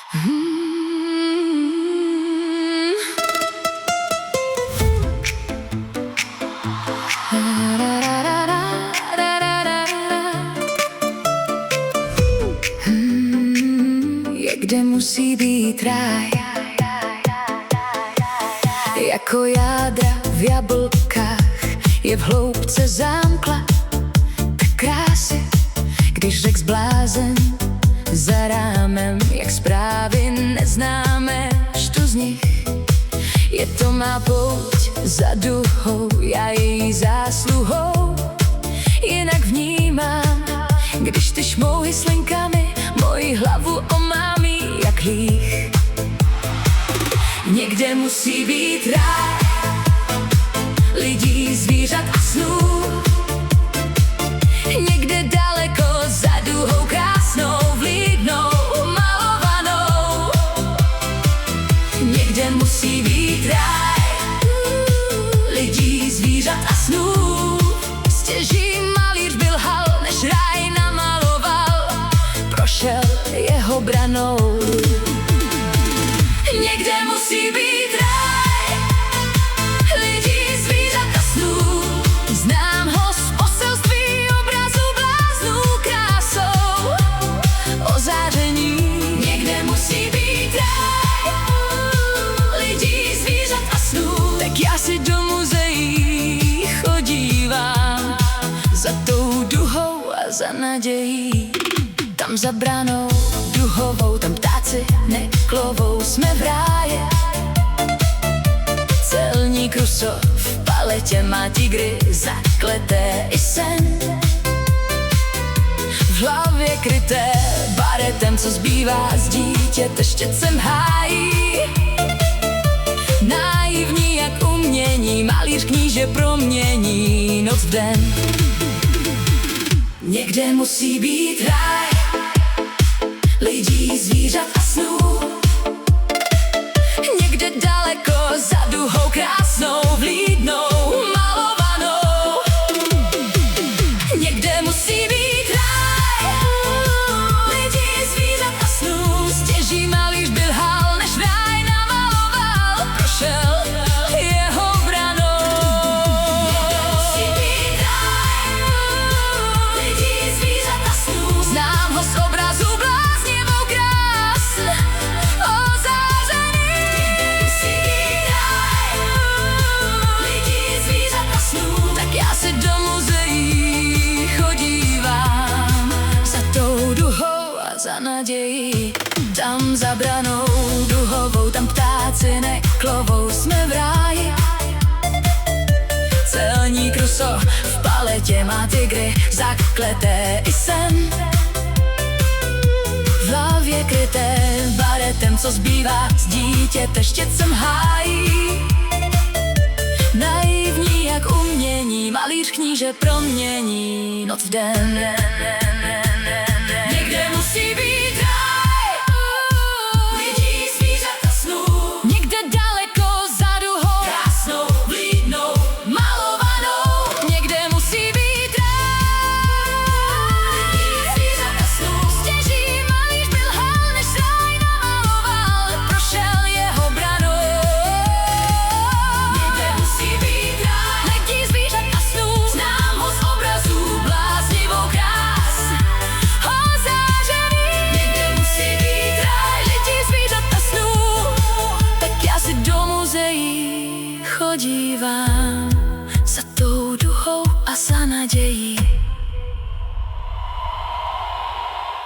Kde musí být ráj, jako jádra v jablkách, je v hloubce zámkla tak krásy, když řek zblázen za rámem, jak zprávy neznáme, što z nich je to má pouť za duhou, já její zásluhou jinak vnímám, když ty šmouhy slinkami moji hlavu omámí jak líh. Někde musí být ráj lidí, zvířat a snů, někde daleko za duhou krásnou, vlídnou, malovanou. Někde musí být ráj lidí, zvířat a snů, stěží malíř byl hal, než ráj namaloval, prošel jeho branou. Někde musí být ráj lidí, zvířat a snů, znám ho z poselství obrazu bláznů krásou ozáření. Někde musí být ráj lidí, zvířat a snů, tak já si do muzeí chodívám za tou duhou a za nadějí. Tam za branou duhovou, tam ptáci neklovou, jsme v ráji. Celník Ruso v paletě má tigry zakleté i sen, v hlavě kryté baretem, co zbývá z dítěte štětcem hájí. Naivní jak umění, malíř kníže promění noc v den. Někde musí být ráj lidí, zvířat a snů, někde daleko za duhou krásnou, vlídnou, malovanou. Někde musí být ráj lidí, zvířat a snů, stěží malíř byl hal, než ráj namaloval, prošel jeho branou. Někde musí být ráj lidí, zvířat a snů, znám ho z obrazu bláznivou krás ozářený. Musí být ráj lidí, zvířat a snů, tak já se do muzeí chodívám za tou duhou a za nadějí. Tam za branou duhovou, tam ptáci neklovou, jsme v ráji. Celník Ruso v paletě má tigry zakleté i sen, v hlavě kryté baretem, co zbývá z dítěte štětcem hájí. Naivní jak umění, malíř kníže promění noc v den. Někde musí být ráj lidí, zvířat a snů, někde daleko za duhou krásnou, vlídnou, malovanou. Někde musí být ráj lidí, zvířat a snů, stěží malíř byl hal, než ráj namaloval, prošel jeho branou. Někde musí být ráj lidí, zvířat a snů, znám ho z obrazů bláznivou krás ozářený. Někde musí být ráj lidí, zvířat a snů, tak já si do muzeí chodívám za tou duhou a za nadějí.